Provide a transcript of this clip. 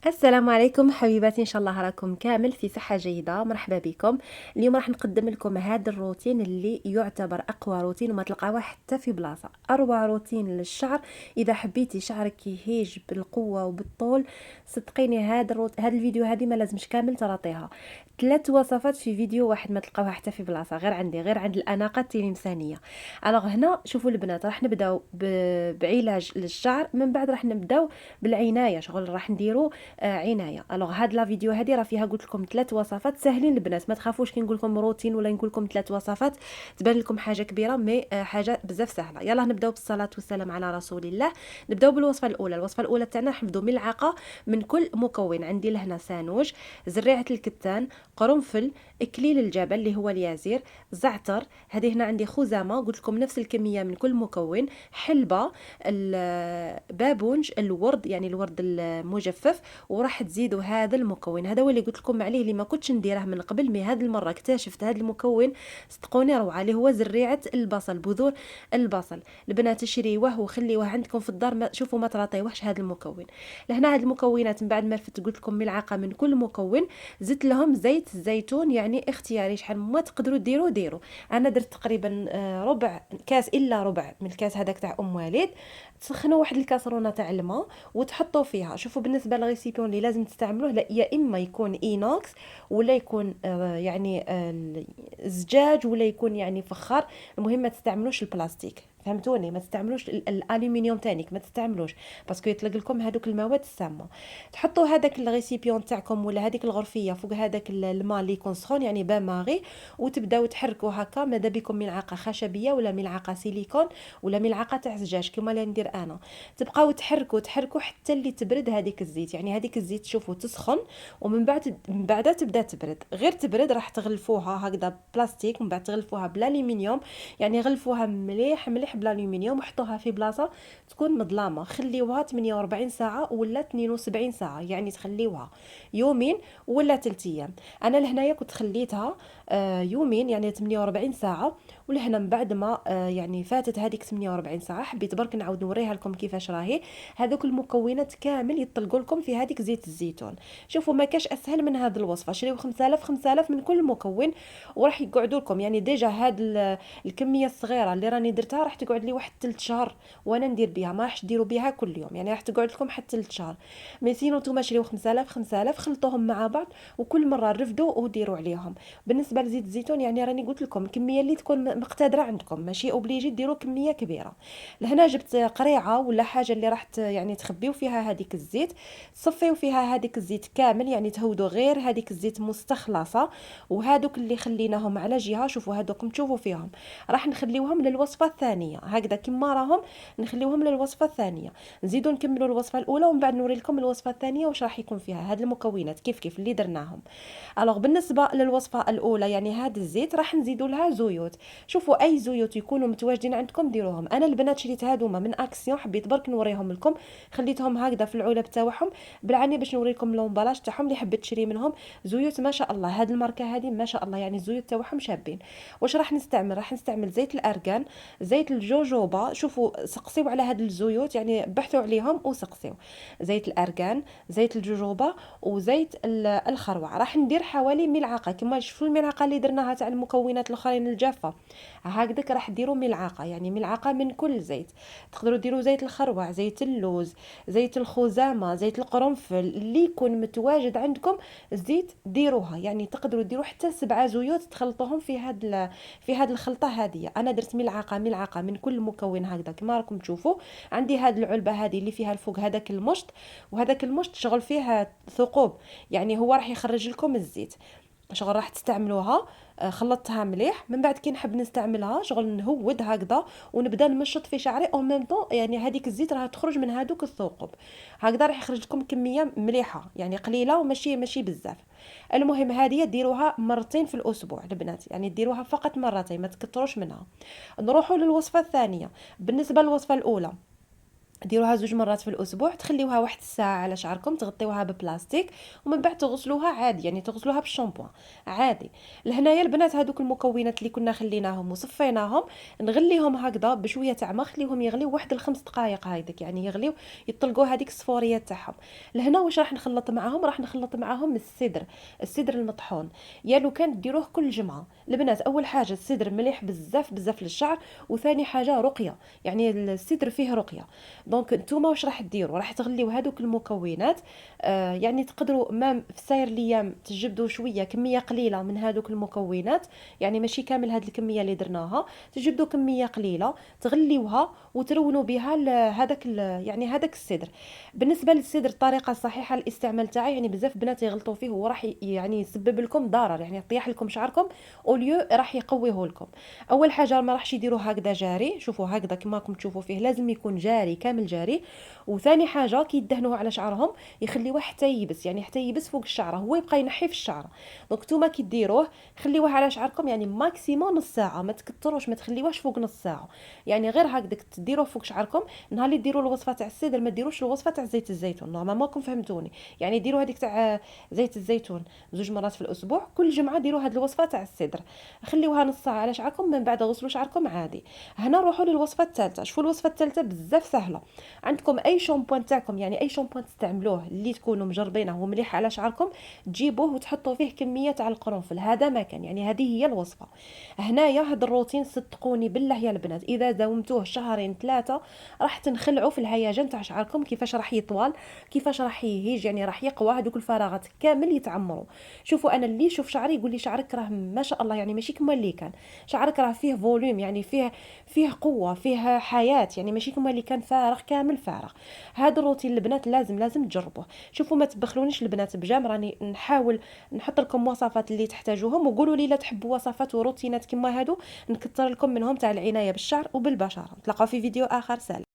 السلام عليكم حبيباتي، ان شاء الله راكم كامل في صحة جيدة. مرحبا بكم. اليوم راح نقدم لكم هذا الروتين اللي يعتبر اقوى روتين وما تلقاوه حتى في بلاصة. اروع روتين للشعر. اذا حبيتي شعرك يهيج بالقوة وبالطول، صدقيني هذا الفيديو هذه ما لازمش كامل تراطيها. 3 وصفات في فيديو واحد ما تلقاوها حتى في بلاصة، غير عند الاناقة التلمسانية. الوغ هنا شوفوا البنات، راح نبداو بعلاج للشعر، من بعد راح نبداو بالعناية، شغل راح نديرو عنايه. الوغ هاد لا فيديو هادي راه فيها قلت لكم 3 وصفات ساهلين البنات، ما تخافوش كي نقول لكم روتين ولا نقول لكم 3 وصفات تبان لكم حاجه كبيره، مي حاجه بزاف سهله. يلا نبداو بالصلاه والسلام على رسول الله. نبداو بالوصفه الاولى. الوصفه الاولى تاعنا راح نبداو ملعقه من كل مكون. عندي لهنا سانوج، زريعه الكتان، قرنفل، اكليل الجبل اللي هو اليازير، زعتر، هذه هنا عندي خزامه قلت لكم نفس الكميه من كل مكون، حلبه، البابونج، الورد يعني الورد المجفف، وراح تزيدوا هذا المكون. هذا هو اللي قلت لكم عليه، اللي ما كنتش نديره من قبل، مي هذه المره اكتشفت هذا المكون صدقوني روعه، اللي هو زريعه البصل، بذور البصل. البنات شريوه وخليوه عندكم في الدار، ما شوفوا ما تراطيوهش هذا المكون. لهنا هذه المكونات من بعد ما رفدت قلت لكم ملعقه من كل مكون. زدت لهم زيت الزيتون، يعني اختياري شحال ما تقدروا ديروا. انا درت تقريبا ربع كاس الا ربع من الكاس هذاك تاع ام وليد. تسخنوا واحد الكاسرونه تاع الماء وتحطوا فيها. شوفوا بالنسبه للريسيبيون اللي لازم تستعملوه، لا يا اما يكون اينوكس ولا يكون زجاج ولا يكون يعني فخار. المهم ما تستعملوش البلاستيك، فهمتوني؟ ما تستعملوش الالومنيوم تانيك، ما تستعملوش باسكو يطلق لكم هذوك المواد السامه. تحطوا هذاك الريسيبيون تاعكم ولا هذيك الغرفيه فوق هذاك الماء اللي يكون سخون يعني بان ماغي، وتبداو تحركوا هكا. ماذا بكم ملعقه خشبيه ولا ملعقه سيليكون ولا ملعقه تاع زجاج كما اللي ندير انا. تبقاو تحركوا حتى اللي تبرد هذيك الزيت، يعني هذيك الزيت شوفوا تسخن، ومن بعد تبدا تبرد. غير تبرد راح تغلفوها هكذا بلاستيك، من بعد تغلفوها بالالومنيوم، يعني غلفوها مليح مليح بالالومنيوم، وحطوها في بلاصه تكون مظلامه. خليوها 48 ساعه ولا 72 ساعه، يعني تخليوها يومين ولا 3 ايام. انا لهنايا كنت خليتها يومين يعني 48 ساعه. ولهنا من بعد ما يعني فاتت هذيك 48 ساعه، حبيت برك نعاود نوريها لكم كيفاش راهي. هذوك المكونات كامل يطلقوا لكم في هذيك زيت الزيتون. شوفوا ما كاش اسهل من هذه الوصفه. شريو 5000 من كل مكون، وراح يقعدوا لكم يعني ديجا هاد الكميه الصغيره اللي راني درتها راح تقعد لي واحد 3 شهور وانا ندير بها، ما راحش ديروا بها كل يوم، يعني راح تقعد لكم حتى 3 شهور. مي سينو نتوما شريو 5000 خلطوهم مع بعض وكل مره رفدوا وديروا عليهم. بالنسبه لزيت الزيتون يعني راني قلت لكم الكميه اللي تكون مقتدره عندكم، ماشي اوبليجي ديروا كميه كبيره. لهنا جبت قريعه ولا حاجه اللي راح يعني تخبيو فيها هذيك الزيت، تصفيو فيها هذيك الزيت كامل، يعني تهودوا غير هذيك الزيت مستخلصه. وهذوك اللي خليناهم على جهه، شوفوا هذوكم تشوفوا فيهم راح نخليوهم للوصفه الثانيه هكذا كما راهم، نخليوهم للوصفه الثانيه. نزيدوا نكملوا الوصفه الاولى ومن بعد نوري لكم الوصفه الثانيه واش راح يكون فيها هاد المكونات كيف اللي درناهم. الوغ بالنسبه للوصفه الاولى يعني هاد الزيت راح نزيدوا لها زيوت. شوفوا اي زيوت يكونوا متواجدين عندكم ديروهم. انا البنات شريت هادوما من اكسيون، حبيت برك نوريهم لكم، خليتهم هكذا في العلب تاعهم بالعني باش نوريكم لومبالاج تاعهم. اللي حبيت تشري منهم زيوت ما شاء الله، هاد الماركه هذه ما شاء الله يعني الزيوت تاعهم شابين. واش راح نستعمل؟ راح نستعمل زيت الارغان، زيت الجوجوبا. شوفوا سقسيو على هاد الزيوت، يعني بحثوا عليهم وسقسيو. زيت الارغان، زيت الجوجوبا، وزيت الخروع. راح ندير حوالي ملعقه، كما شوفوا الملعقه اللي درناها تاع المكونات الاخرين الجافه، هكذاك راح ديروا ملعقه، يعني ملعقه من كل زيت. تقدروا ديروا زيت الخروع، زيت اللوز، زيت الخزامه، زيت القرنفل، اللي يكون متواجد عندكم زيت ديروها. يعني تقدروا ديروا حتى 7 زيوت تخلطوهم في هاد الخلطه هذه. انا درت ملعقه من كل مكون هكذا كما راكم تشوفوا. عندي هاد العلبه هذه اللي فيها الفوق هذاك المشط، وهذاك المشط شغل فيه ثقوب، يعني هو راح يخرج لكم الزيت. شغل راح تستعملوها. خلطتها مليح، من بعد كي نحب نستعملها شغل نهود هكذا ونبدا نمشط في شعري او ميم طون، يعني هذيك الزيت راح تخرج من هذوك الثقوب. هكذا راح يخرج لكم كميه مليحه، يعني قليله وماشي ماشي بزاف. المهم هذه ديروها مرتين في الاسبوع البنات، يعني ديروها فقط مرتين، ما تكثروش منها. نروحوا للوصفه الثانيه. بالنسبه للوصفه الاولى ديروها 2 مرات في الاسبوع، تخليوها واحد الساعه على شعركم، تغطيوها ببلاستيك ومن بعد تغسلوها عادي، يعني تغسلوها بالشامبوان عادي. لهنايا البنات هذوك المكونات اللي كنا خليناهم وصفيناهم نغليهم هكذا بشويه تاع ما، خليهم يغليو واحد ال5 دقائق هيدك، يعني يغليو يطلقوا هذيك الصفوريات تاعهم. لهنا واش راح نخلط معاهم؟ راح نخلط معاهم السدر المطحون. يا لو كان ديروه كل جمعه البنات. اول حاجه السدر مليح بزاف بزاف للشعر، وثاني حاجه رقيه، يعني السدر فيه رقيه. دونك نتوما واش راح ديروا؟ راح تغليو هذوك المكونات، يعني تقدروا ما في ساير الايام تجبدوا شويه كميه قليله من هذوك المكونات، يعني ماشي كامل هذه الكميه اللي درناها، تجبدوا كميه قليله تغليوها وترونوا بها يعني هذاك السدر. بالنسبه للسدر الطريقه الصحيحه للاستعمال تاعي، يعني بزاف بنات يغلطوا فيه وراح يعني يسبب لكم ضرر، يعني يطيح لكم شعركم اوليو راح يقويه لكم. اول حاجه ما راحش يديروا هكذا جاري، شوفوا هكذا كما راكم تشوفوا فيه لازم يكون جاري كامل جاري. وثاني حاجه كي يدهنوه على شعرهم يخليوه حتى يبس، يعني حتى يبس فوق الشعره، هو يبقى ينحي في الشعره. دونك نتوما كي ديروه خليوه على شعركم يعني ماكسيموم نص ساعه، ما تكثروش، ما تخليوهش فوق نص ساعه، يعني غير هكذاك تديروه فوق شعركم. نهار اللي ديروا الوصفه تاع السدر ما ديروش الوصفه تاع زيت الزيتون، نورمالمون راكم فهمتوني. يعني ديروا هذيك تاع زيت الزيتون 2 مرات في الاسبوع، كل جمعه ديروا هذه الوصفه تاع السدر، خليوها نص ساعه على شعركم، من بعد غسلوا شعركم عادي. هنا نروحوا للوصفه الثالثه. شوفوا الوصفه الثالثه بزاف سهله. عندكم اي شامبوان تاعكم، يعني اي شامبوان تستعملوه اللي تكونوا مجربينه ومليح على شعركم، تجيبوه وتحطوا فيه كميه تاع القرنفل، هذا ما كان، يعني هذه هي الوصفه. هنايا هذا الروتين صدقوني بالله يا البنات اذا داومتوه شهرين 3 راح تنخلعوا في الهيجان تاع شعركم، كيفاش راح يطول، كيفاش راح يهيج، يعني راح يقوى هذوك الفراغات كامل يتعمروا. شوفوا انا اللي يشوف شعري يقول لي شعرك راه ما شاء الله، يعني ماشي كما اللي كان، شعرك راه فيه فوليوم، يعني فيه قوه، فيه حياه، يعني ماشي كما اللي كان فارغ كامل فارغ. هذا الروتين البنات لازم تجربوه. شوفوا ما تبخلونيش البنات بجام، راني نحاول نحط لكم وصفات اللي تحتاجوهم، وقولوا لي لا تحبوا وصفات وروتينات كما هادو نكثر لكم منهم تاع العنايه بالشعر وبالبشره. نتلاقاو في فيديو اخر، سلام.